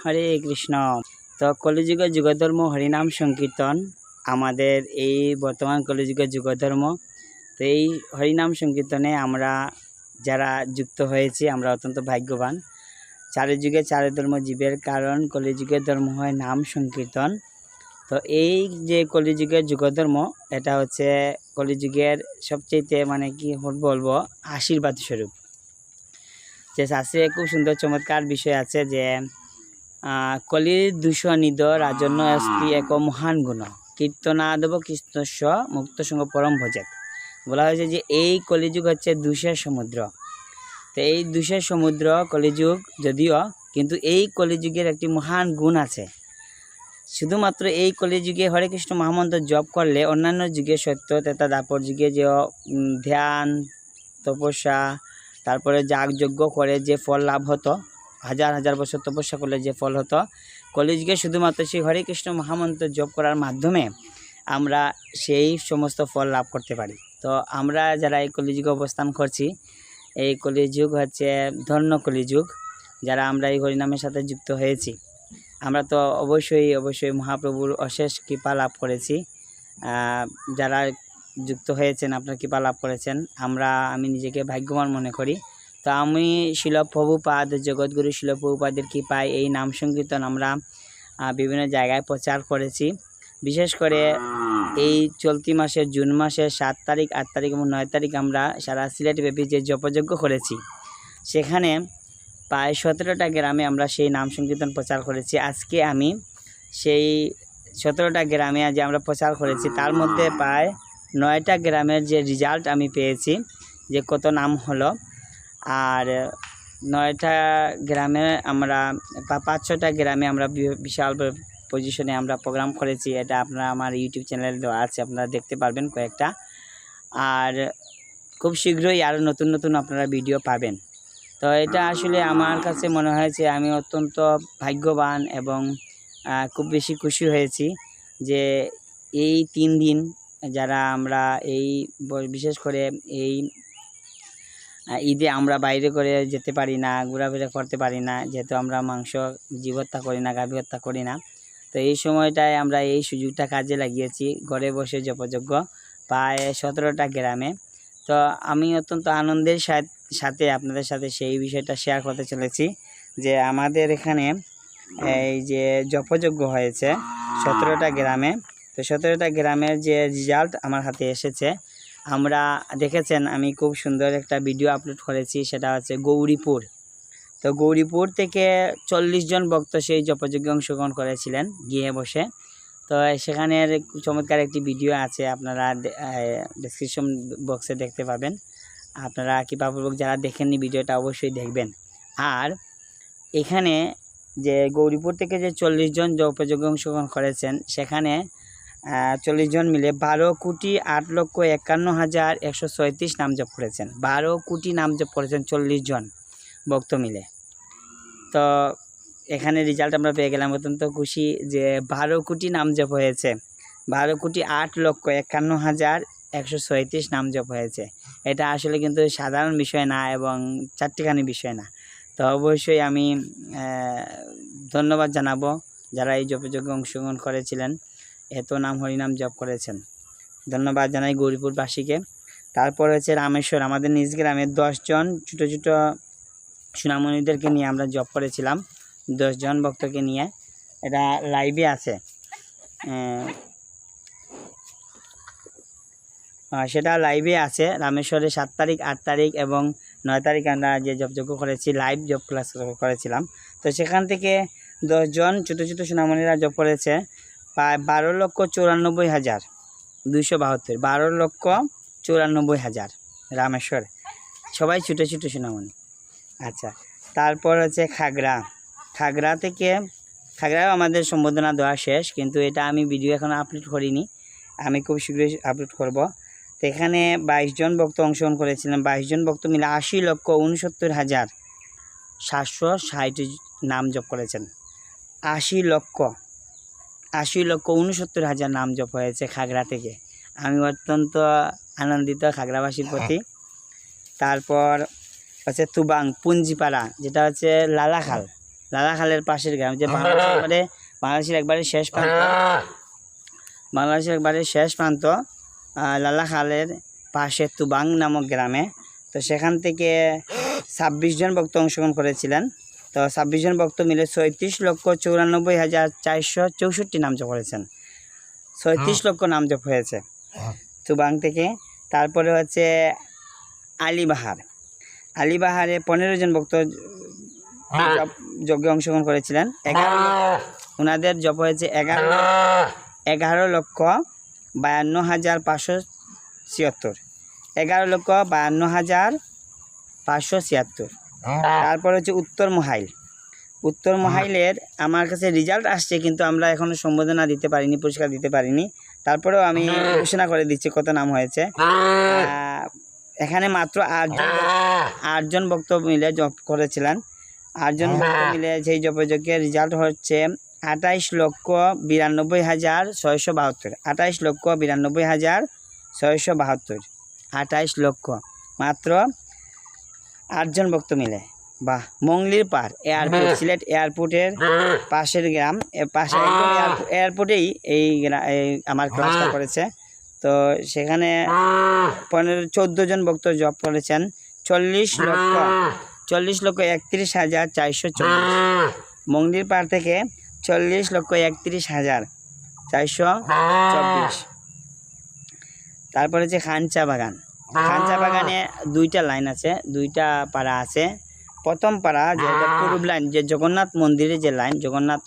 হরে কৃষ্ণ। তো কলিযুগের যুগধর্ম হরিনাম সংকীর্তন আমাদের এই বর্তমান কলিযুগের যুগধর্ম। তো এই হরিনাম সংকীর্তনে আমরা যারা যুক্ত হয়েছি আমরা অত্যন্ত ভাগ্যবান। চারিযুগে চারি ধর্ম জীবের কারণ কলিযুগের ধর্ম হয় নাম সংকীর্তন। তো এই যে কলিযুগের যুগধর্ম এটা হচ্ছে কলিযুগের সবচেয়ে কি বলবো আশীর্বাদ স্বরূপ। যে শাস্ত্রে খুব সুন্দর চমৎকার বিষয় আছে যে কলির দূষণিদ রাজন্য অস্তি এক মহান গুণ কীর্তনাদব কৃষ্ণস্ব মুক্ত সঙ্গ পরম ভজেত। বলা হয়েছে যে এই কলিযুগ হচ্ছে দূষের সমুদ্র। তো এই দূষের সমুদ্র কলিযুগ যদিও, কিন্তু এই কলিযুগের একটি মহান গুণ আছে। শুধুমাত্র এই কলিযুগে হরে কৃষ্ণ মহামন্ত্র জপ করলে অন্যান্য যুগে সত্য তথা দাপর যুগে যে ধ্যান তপস্যা তারপরে যাগযজ্ঞ করে যে ফল লাভ হতো, হাজার হাজার বছর তপস্যা করলে যে ফল হতো, কলিযুগে শুধুমাত্র সেই হরে কৃষ্ণ মহামন্ত্র জপ করার মাধ্যমে আমরা সেই সমস্ত ফল লাভ করতে পারি। তো আমরা যারা এই কলিযুগে অবস্থান করছি, এই কলিযুগ হচ্ছে ধন্য কলিযুগ। যারা আমরা এই হরিনামের সাথে যুক্ত হয়েছি আমরা তো অবশ্যই মহাপ্রভুর অশেষ কৃপা লাভ করেছি। যারা যুক্ত হয়েছেন আপনার কৃপা লাভ করেছেন, আমি নিজেকে ভাগ্যবান মনে করি। তো আমি শিল প্রভুপাদ জগৎগুরু শিল প্রভুপাদের কৃপায় এই নাম সংকীর্তন আমরা বিভিন্ন জায়গায় প্রচার করেছি। বিশেষ করে এই চলতি মাসের জুন মাসের 7 তারিখ 8 তারিখ এবং 9 তারিখ আমরা সারা সিলেট ব্যাপী যে জপযজ্ঞ করেছি, সেখানে প্রায় 17টা গ্রামে আমরা সেই নাম সংকীর্তন প্রচার করেছি। আজকে আমি সেই 17টা গ্রামে যে আমরা প্রচার করেছি তার মধ্যে প্রায় 9টা গ্রামের যে রেজাল্ট আমি পেয়েছি যে কত নাম হলো, আর 9টা গ্রামে আমরা 5-6টা গ্রামে আমরা বিশাল পজিশনে আমরা প্রোগ্রাম করেছি। এটা আপনারা আমার ইউটিউব চ্যানেলে দেওয়া আছে, আপনারা দেখতে পারবেন কয়েকটা। আর খুব শীঘ্রই আরও নতুন নতুন আপনারা ভিডিও পাবেন। তো এটা আসলে আমার কাছে মনে হয়েছে আমি অত্যন্ত ভাগ্যবান এবং খুব বেশি খুশি হয়েছি যে এই 3 দিন যারা আমরা এই বিশেষ করে এই ঈদে আমরা বাইরে করে যেতে পারি না, ঘোরাফেরা করতে পারি না, যেহেতু আমরা মাংস জীব হত্যা করি না, গাভী হত্যা করি না। তো এই সময়টায় আমরা এই সুযোগটা কাজে লাগিয়েছি, ঘরে বসে জপযজ্ঞ প্রায় 17টা গ্রামে। তো আমি অত্যন্ত আনন্দের সাথে আপনাদের সাথে সেই বিষয়টা শেয়ার করতে চলেছি যে আমাদের এখানে এই যে জপযজ্ঞ হয়েছে 17টা গ্রামে। তো 17টা গ্রামের যে রেজাল্ট আমার হাতে এসেছে, আমরা দেখেছেন আমি খুব সুন্দর একটা ভিডিও আপলোড করেছি, সেটা হচ্ছে গৌরীপুর। তো গৌরীপুর থেকে 40 জন ভক্ত সেই জপযজ্ঞে অংশগ্রহণ করেছিলেন গিয়ে বসে। তো সেখানের চমৎকার একটি ভিডিও আছে, আপনারা ডেসক্রিপশন বক্সে দেখতে পাবেন। আপনারা কৃপাপূর্বক যারা দেখেননি ভিডিওটা অবশ্যই দেখবেন। আর এখানে যে গৌরীপুর থেকে যে 40 জন জপযজ্ঞে অংশগ্রহণ করেছেন, সেখানে 40 জন মিলে 12,51,51,136 নাম জপ করেছেন। 12 কোটি নাম জপ করেছেন 40 জন ভক্ত মিলে। তো এখানে রেজাল্ট আমরা পেয়ে গেলাম, অত্যন্ত খুশি যে 12 কোটি নাম জপ হয়েছে, 12,08,51,136 নাম জপ হয়েছে। এটা আসলে কিন্তু সাধারণ বিষয় না এবং চারটিখানি বিষয় না। তো অবশ্যই আমি ধন্যবাদ জানাবো যারা এই জপযজ্ঞে অংশগ্রহণ করেছিলেন, এত নাম হরিনাম জপ করেছেন। ধন্যবাদ জানাই গৌরীপুরবাসীকে। তারপর হচ্ছে রামেশ্বর, আমাদের নিজ গ্রামে 10 জন ছোটো ছোটো সোনামণিদেরকে নিয়ে আমরা জপ করেছিলাম, 10 জন ভক্তকে নিয়ে। এটা লাইভে আছে, সেটা লাইভে আছে। রামেশ্বরে 7 তারিখ 8 তারিখ এবং 9 তারিখ আমরা যে জপযজ্ঞ করেছি, লাইভ জপ ক্লাস করেছিলাম। তো সেখান থেকে 10 জন ছোটো ছোটো সোনামণিরা জপ করেছে প্রায় 12,94,272, 12,94,000 রামেশ্বর, সবাই ছোটো ছোটো সোনামণি। আচ্ছা, তারপর হচ্ছে খাগড়াও আমাদের সম্বোধনা দেওয়া শেষ, কিন্তু এটা আমি ভিডিও এখন আপলোড করিনি, আমি খুব শীঘ্রই আপলোড করব। তো এখানে 22 জন ভক্ত অংশগ্রহণ করেছিলেন, 22 জন ভক্ত মিলে 80,69,760 নাম জপ করেছেন। 80,69,760 নাম জপ হয়েছে খাগড়া থেকে। আমি অত্যন্ত আনন্দিত খাগড়াবাসীর প্রতি। তারপর হচ্ছে তুবাং পুঞ্জিপাড়া, যেটা হচ্ছে লালাখাল, লালাখালের পাশের গ্রাম, যে বাংলাদেশের একবারে শেষ প্রান্ত, বাংলাদেশের একবারে শেষ প্রান্ত লালাখালের পাশে তুবাং নামক গ্রামে। তো সেখান থেকে 26 জন ভক্ত অংশগ্রহণ করেছিলেন। তো 26 জন ভক্ত মিলে 36,94,464 নাম জপ করেছেন। 36 লক্ষ নাম জপ হয়েছে তুবাং থেকে। তারপরে হচ্ছে আলিবাহারে 15 জন ভক্ত যজ্ঞে অংশগ্রহণ করেছিলেন। ওনাদের জপ হয়েছে 11,52,576, 11,52,576। তারপর হচ্ছে উত্তর মহাইলের আমার কাছে রেজাল্ট আসছে, কিন্তু আমরা এখনো সম্বোধনা দিতে পারিনি, পুরস্কার দিতে পারিনি। তারপরেও আমি ঘোষণা করে দিচ্ছি কত নাম হয়েছে। এখানে মাত্র 8 জন ভক্ত মিলে জপ করেছিলেন। 8 জন ভক্ত মিলে সেই জপযজ্ঞের রেজাল্ট হচ্ছে 28,92,672, 28,92,672, 28 লক্ষ মাত্র 8 জন ভক্ত মিলে। বাহ! মংলির পার এয়ারপোর্ট, সিলেট এয়ারপোর্টের পাশের গ্রাম, পাশে একদম এয়ারপোর্টেই এই আমার ক্লাসটা করেছে। তো সেখানে 14 জন ভক্ত জপ করেছেন 40,31,424। মংলির পাড় থেকে 40,31,424। তারপরে হচ্ছে খানচা বাগানে 2টা লাইন আছে, 2টা পাড়া আছে। প্রথম পাড়া যেটা পূর্ব লাইন, যে জগন্নাথ মন্দিরের যে লাইন, জগন্নাথ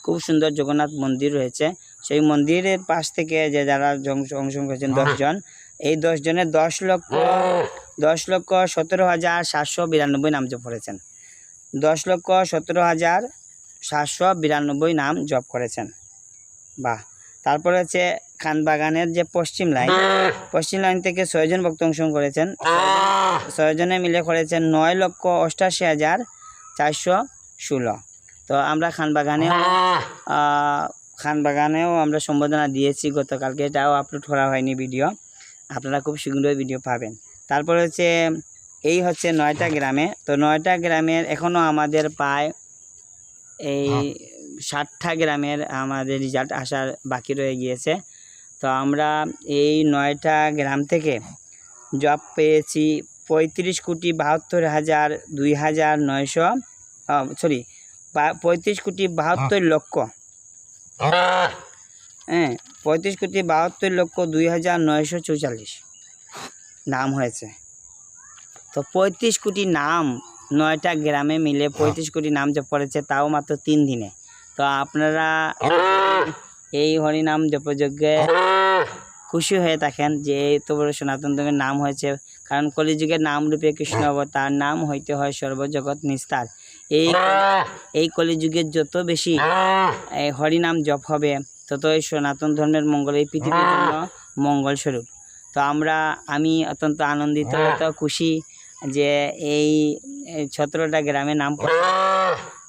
খুব সুন্দর জগন্নাথ মন্দির রয়েছে। সেই মন্দিরের পাশ থেকে যে যারা অংশগ্রহণ করেছেন 10 জন, এই 10 জনের 10,17,792 নাম জপ করেছেন। 10,17,792 নাম জপ করেছেন। বাহ! তারপরে হচ্ছে খানবাগানের যে পশ্চিম লাইন থেকে 6 জন ভক্ত অংশগ্রহণ করেছেন। 6 জনে মিলে করেছেন 9,88,416। তো আমরা খানবাগানেও আমরা সম্বোধনা দিয়েছি গতকালকে, এটাও আপলোড করা হয়নি ভিডিও, আপনারা খুব শীঘ্রই ভিডিও পাবেন। তারপরে হচ্ছে এই হচ্ছে 9টা গ্রামে। তো 9টা গ্রামের এখনও আমাদের প্রায় এই 60টা গ্রামের আমাদের রেজাল্ট আসার বাকি রয়ে গিয়েছে। তো আমরা এই 9টা গ্রাম থেকে জব পেয়েছি 35,72,900 হ্যাঁ 35,72,944 নাম হয়েছে। তো 35 কোটি নাম 9টা গ্রামে মিলে 35 কোটি নাম জপ করেছে, তাও মাত্র 3 দিনে। তো আপনারা এই হরিনাম জপযজ্ঞে খুশি হয়ে থাকেন যে এত বড় সনাতন ধর্মের নাম হয়েছে, কারণ কলিযুগের নাম রূপে কৃষ্ণ অবতার, নাম হইতে হয় সর্বজগৎ নিস্তার। এই কলিযুগের যত বেশি হরিনাম জপ হবে, ততই সনাতন ধর্মের মঙ্গল, এই পৃথিবীর জন্য মঙ্গল স্বরূপ। তো আমি অত্যন্ত আনন্দিত, খুশি যে এই 17টা গ্রামে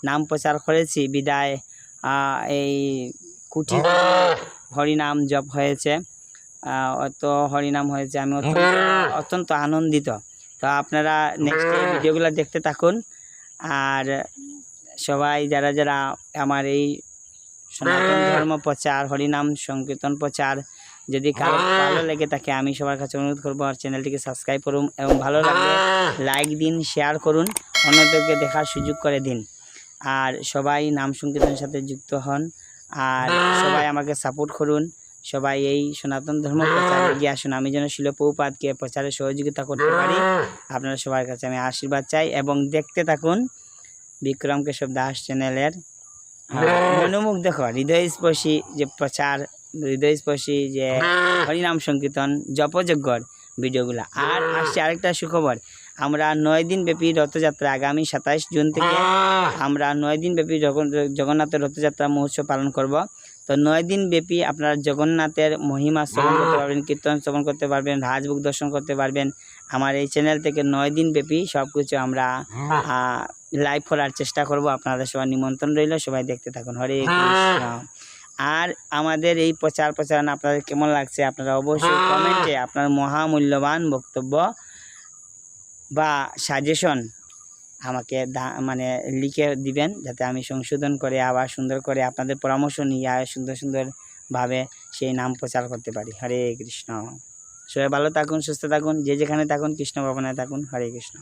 নাম প্রচার করেছি বিদায় এই কোটি হরিনাম জপ হয়েছে, অত হরিনাম হয়েছে। আমি অত্যন্ত আনন্দিত। তো আপনারা নেক্সট ভিডিওগুলো দেখতে থাকুন। আর সবাই যারা আমার এই সনাতন ধর্ম প্রচার, হরিনাম সংকীর্তন প্রচার যদি কারো ভালো লেগে থাকে, আমি সবার কাছে অনুরোধ করবো আর চ্যানেলটিকে সাবস্ক্রাইব করুন, এবং ভালো লাগলে লাইক দিন, শেয়ার করুন, অন্যদেরকে দেখার সুযোগ করে দিন। আর সবাই নাম সংকীর্তনের সাথে যুক্ত হন, আর সবাই আমাকে সাপোর্ট করুন। সবাই এই সনাতন ধর্ম প্রচারে এগিয়ে আসুন, আমি যেন শিল প্রভুপাদকে প্রচারে সহযোগিতা করতে পারি। আপনারা সবার কাছে আমি আশীর্বাদ চাই, এবং দেখতে থাকুন বিক্রম কেশব দাস চ্যানেলের মনোমুগ্ধকর হৃদয়স্পর্শী যে প্রচার, হৃদয়স্পর্শী যে হরিনাম সংকীর্তন জপযজ্ঞর ভিডিওগুলো। আর আসছে আরেকটা সুখবর, আমরা 9 দিন ব্যাপী রথযাত্রা, আগামী 27 জুন থেকে আমরা 9 দিন ব্যাপী জগন্নাথের রথযাত্রা মহোৎসব পালন করব। তো 9 দিন ব্যাপী আপনারা জগন্নাথের মহিমা শ্রবণ করতে পারবেন, কীর্তন শ্রবণ করতে পারবেন, রাজভোগ দর্শন করতে পারবেন। আমার এই চ্যানেল থেকে 9 দিন ব্যাপী সব কিছু আমরা লাইভ করার চেষ্টা করব। আপনাদের সবার নিমন্ত্রণ রইল, সবাই দেখতে থাকুন। হরে কৃষ্ণ। আর আমাদের এই প্রচারণা আপনাদের কেমন লাগছে, আপনারা অবশ্যই কমেন্টে আপনার মহামূল্যবান বক্তব্য বা সাজেশন আমাকে মানে লিখে দিবেন, যাতে আমি সংশোধন করে আবার সুন্দর করে আপনাদের পরামর্শ নিয়ে সুন্দর সুন্দরভাবে সেই নাম প্রচার করতে পারি। হরে কৃষ্ণ। সবাই ভালো থাকুন, সুস্থ থাকুন, যে যেখানে থাকুন কৃষ্ণ ভাবনায় থাকুন। হরে কৃষ্ণ।